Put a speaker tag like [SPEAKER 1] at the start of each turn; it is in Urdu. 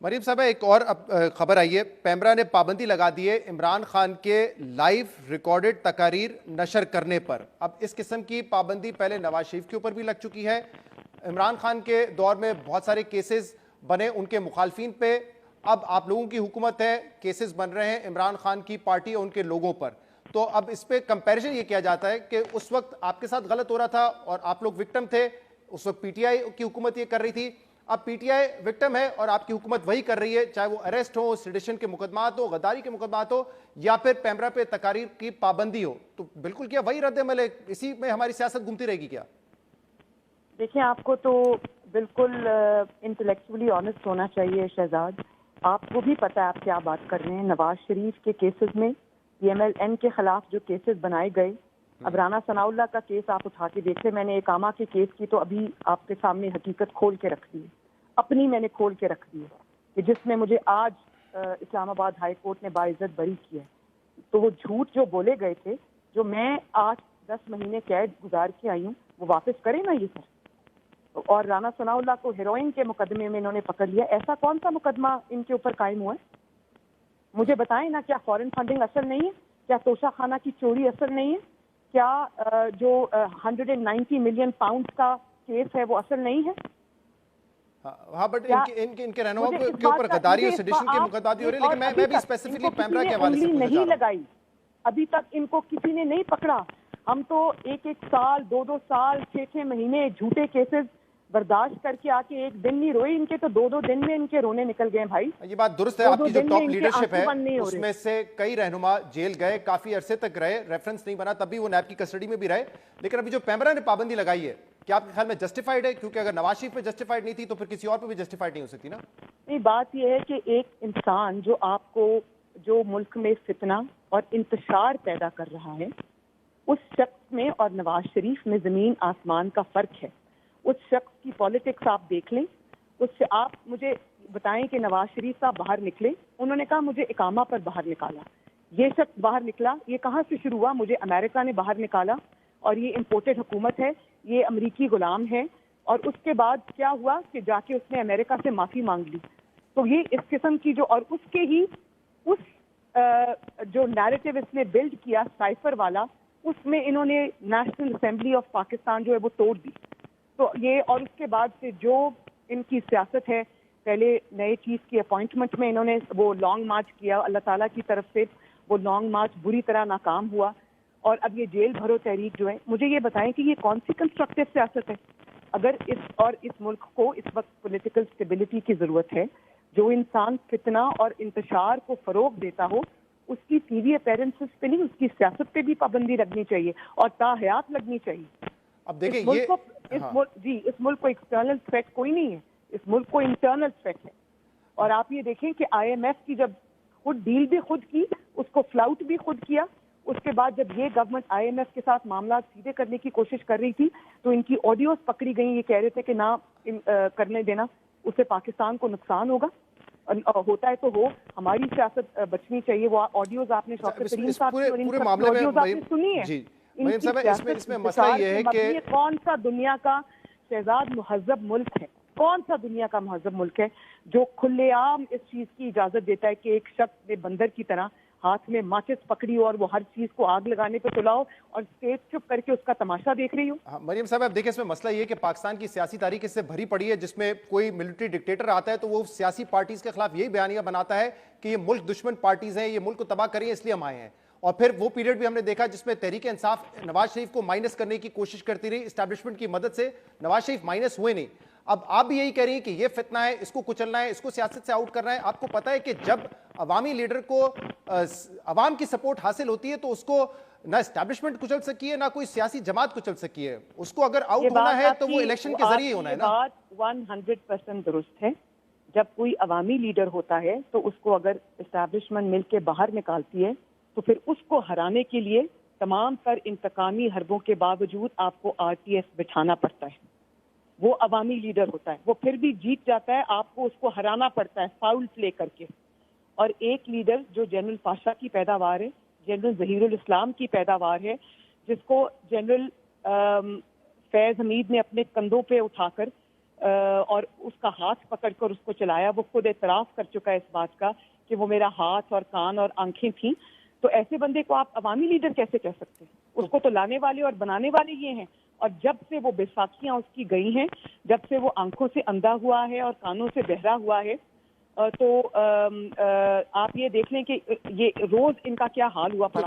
[SPEAKER 1] مریم صاحب ایک اور خبر آئی ہے، پیمرا نے پابندی لگا دی ہے عمران خان کے لائیو ریکارڈڈ تقاریر نشر کرنے پر۔ اب اس قسم کی پابندی پہلے نواز شریف کے اوپر بھی لگ چکی ہے۔ عمران خان کے دور میں بہت سارے کیسز بنے ان کے مخالفین پہ، اب آپ لوگوں کی حکومت ہے، کیسز بن رہے ہیں عمران خان کی پارٹی اور ان کے لوگوں پر۔ تو اب اس پہ کمپیریزن یہ کیا جاتا ہے کہ اس وقت آپ کے ساتھ غلط ہو رہا تھا اور آپ لوگ وکٹم تھے، اس وقت پی ٹی آئی کی حکومت یہ کر رہی تھی، اب پی ٹی آئی وکٹم ہے اور آپ کی حکومت وہی کر رہی ہے، چاہے وہ اریسٹ ہو، سیڈیشن کے مقدمات ہو، غداری کے مقدمات ہو، یا پھر پیمرا پہ تقاریر کی پابندی ہو۔ تو بالکل کیا وہی رد عمل ہے؟ اسی میں ہماری سیاست گھومتی رہے گی کیا؟
[SPEAKER 2] دیکھیں، آپ کو تو بالکل انٹلیکچولی آنےسٹ ہونا چاہیے شہزاد۔ آپ کو بھی پتہ ہے آپ کیا بات کر رہے ہیں۔ نواز شریف کے کیسز میں پی ایم ایل این کے خلاف جو کیسز بنائے گئے، اب رانا ثناء اللہ کا کیس آپ اٹھا کے دیکھیں، میں نے اقامہ کے کیس کی تو ابھی آپ کے سامنے حقیقت کھول کے رکھ دی ہے، اپنی میں نے کھول کے رکھ دی ہے کہ جس میں مجھے آج اسلام آباد ہائی کورٹ نے باعزت بری کیا ہے۔ تو وہ جھوٹ جو بولے گئے تھے، جو میں 8-10 مہینے قید گزار کے آئی ہوں، وہ واپس کرے نا یہ سر۔ اور رانا ثناء اللہ کو ہیروئن کے مقدمے میں انہوں نے پکڑ لیا۔ ایسا کون سا مقدمہ ان کے اوپر قائم ہوا ہے؟ مجھے بتائیں نا، کیا فورن فنڈنگ اصل نہیں ہے؟ کیا توشہ خانہ کی چوری اصل نہیں ہے؟ کیا جو 190 ملین پاؤنڈ کا کیس ہے وہ اصل نہیں ہے؟
[SPEAKER 1] ہاں، بٹ ان کے رہنما کے اوپر غداری اور سیڈیشن کے مقدمات بھی ہو رہے ہیں، لیکن میں بھی اسپیسیفکلی پیمرا کے حوالے سے پوچھنا چاہ رہا ہوں۔
[SPEAKER 2] ابھی تک ان کو کسی نے نہیں پکڑا۔ ہم تو 1-1 سال، 2-2 سال، 6-6 مہینے جھوٹے کیسز برداشت کر کے آ کے ایک دن نہیں روئے، ان کے تو 2-2 دن میں ان کے رونے نکل گئے بھائی۔
[SPEAKER 1] یہ بات درست ہے، آپ کی جو ٹاپ لیڈرشپ ہے اس میں سے کئی رہنما جیل گئے، کافی عرصے تک رہے، ریفرنس نہیں بنا، تب بھی وہ نیب کی کسٹڈی میں بھی رہے، لیکن ابھی جو پیمرا نے پابندی لگائی ہے کیا آپ کے خیال میں جسٹیفائڈ ہے؟ کیونکہ اگر نواز شریف پہ جسٹیفائڈ نہیں تھی تو پھر کسی اور پہ بھی جسٹیفائڈ نہیں ہو سکتی نا؟
[SPEAKER 2] نہیں، بات یہ ہے کہ ایک انسان جو آپ کو جو ملک میں فتنہ اور انتشار پیدا کر رہا ہے، اس شخص میں اور نواز شریف میں زمین آسمان کا فرق ہے۔ اس شخص کی پالیٹکس آپ دیکھ لیں، اس سے آپ مجھے بتائیں کہ نواز شریف صاحب باہر نکلے، انہوں نے کہا مجھے اقامہ پر باہر نکالا۔ یہ شخص باہر نکلا، یہ کہاں سے شروع ہوا؟ مجھے امریکہ نے باہر نکالا اور یہ امپورٹڈ حکومت ہے، یہ امریکی غلام ہے۔ اور اس کے بعد کیا ہوا کہ جا کے اس نے امریکہ سے معافی مانگ لی۔ تو یہ اس قسم کی جو، اور اس کے ہی اس جو نیریٹو اس نے بلڈ کیا سائفر والا، اس میں انہوں نے نیشنل اسمبلی آف پاکستان جو ہے وہ توڑ دی۔ تو یہ، اور اس کے بعد سے جو ان کی سیاست ہے، پہلے نئے چیف کی اپوائنٹمنٹ میں انہوں نے وہ لانگ مارچ کیا، اللہ تعالیٰ کی طرف سے وہ لانگ مارچ بری طرح ناکام ہوا، اور اب یہ جیل بھرو تحریک جو ہے، مجھے یہ بتائیں کہ یہ کون سی کنسٹرکٹیو سیاست ہے؟ اگر اس ملک کو اس وقت پولیٹیکل اسٹیبلٹی کی ضرورت ہے، جو انسان فتنہ اور انتشار کو فروغ دیتا ہو، اس کی ٹی وی اپیرنسز پہ نہیں، اس کی سیاست پہ بھی پابندی لگنی چاہیے اور تاحیات لگنی چاہیے۔
[SPEAKER 1] اب دیکھیں
[SPEAKER 2] اس ملک کو ایکسٹرنل تھریٹ کوئی نہیں ہے، اس ملک کو انٹرنل تھریٹ ہے۔ اور آپ یہ دیکھیں کہ آئی ایم ایف کی جب خود ڈیل بھی خود کی، اس کو فلاؤٹ بھی خود کیا، اس کے بعد جب یہ گورنمنٹ آئی ایم ایف کے ساتھ معاملات سیدھے کرنے کی کوشش کر رہی تھی تو ان کی آڈیوز پکڑی گئیں، یہ کہہ رہے تھے کہ نہ کرنے دینا، اس سے پاکستان کو نقصان ہوگا، ہوتا ہے تو ہو، ہماری سیاست بچنی چاہیے۔ وہ آڈیوز آپ نے شوکت ترین صاحب کی اور ان سب کی آڈیوز آپ نے سنی ہے۔
[SPEAKER 1] مریم صاحب، اس میں مسئلہ یہ ہے کہ
[SPEAKER 2] کون سا دنیا کا شہزاد مہذب ملک ہے، کون سا دنیا کا مہذب ملک ہے جو کھلے عام اس چیز کی اجازت دیتا ہے کہ ایک شخص نے بندر کی طرح ہاتھ میں ماچس پکڑی اور وہ ہر چیز کو آگ لگانے پہ تلاؤ اور اسٹیج چپ کر کے اس کا تماشا دیکھ رہی ہو؟
[SPEAKER 1] مریم صاحب، اب دیکھیں اس میں مسئلہ یہ ہے کہ پاکستان کی سیاسی تاریخ اس سے بھری پڑی ہے، جس میں کوئی ملٹری ڈکٹیٹر آتا ہے تو وہ سیاسی پارٹیز کے خلاف یہی بیانیہ بناتا ہے کہ یہ ملک دشمن پارٹیز ہیں، یہ ملک کو تباہ کری ہیں، اس لیے ہم آئے ہیں۔ اور پھر وہ پیریڈ بھی ہم نے دیکھا جس میں تحریک انصاف نواز شریف کو مائنس کرنے کی کوشش کرتی رہی، اسٹیبلشمنٹ کی مدد سے نواز شریف مائنس ہوئے نہیں۔ اب آپ بھی یہی کہہ رہی ہیں کہ یہ فتنہ ہے، اس کو کچلنا ہے، اس کو سیاست سے آؤٹ کرنا ہے۔ آپ کو پتہ ہے کہ جب عوامی لیڈر کو عوام کی سپورٹ حاصل ہوتی ہے تو اس کو نہ اسٹیبلشمنٹ کچل سکی ہے، نہ کوئی سیاسی جماعت کچل سکی ہے۔ اس کو اگر آؤٹ ہونا ہے تو وہ الیکشن کے ذریعے ہونا ہے نا۔
[SPEAKER 2] بات 100% درست ہے۔ جب کوئی عوامی لیڈر ہوتا ہے تو اس کو اگر اسٹیبلشمنٹ مل کے باہر نکالتی ہے تو پھر اس کو ہرانے کے لیے تمام تر انتقامی حربوں کے باوجود آپ کو آر ٹی ایس بٹھانا پڑتا ہے۔ وہ عوامی لیڈر ہوتا ہے، وہ پھر بھی جیت جاتا ہے، آپ کو اس کو ہرانا پڑتا ہے فاؤل پلے کر کے۔ اور ایک لیڈر جو جنرل پاشا کی پیداوار ہے، جنرل ظہیر الاسلام کی پیداوار ہے، جس کو جنرل فیض حمید نے اپنے کندھوں پہ اٹھا کر اور اس کا ہاتھ پکڑ کر اس کو چلایا. وہ خود اعتراف کر چکا ہے اس بات کا کہ وہ میرا ہاتھ اور کان اور آنکھیں تھیں. تو ایسے بندے کو آپ عوامی لیڈر کیسے کہہ سکتے ہیں؟ اس کو تو لانے والے اور بنانے والے یہ ہیں. اور جب سے وہ بیساکھیاں اس کی گئی ہیں، جب سے وہ آنکھوں سے اندھا ہوا ہے اور کانوں سے بہرا ہوا ہے، تو آپ یہ دیکھ لیں کہ یہ روز ان کا کیا حال ہوا پڑا.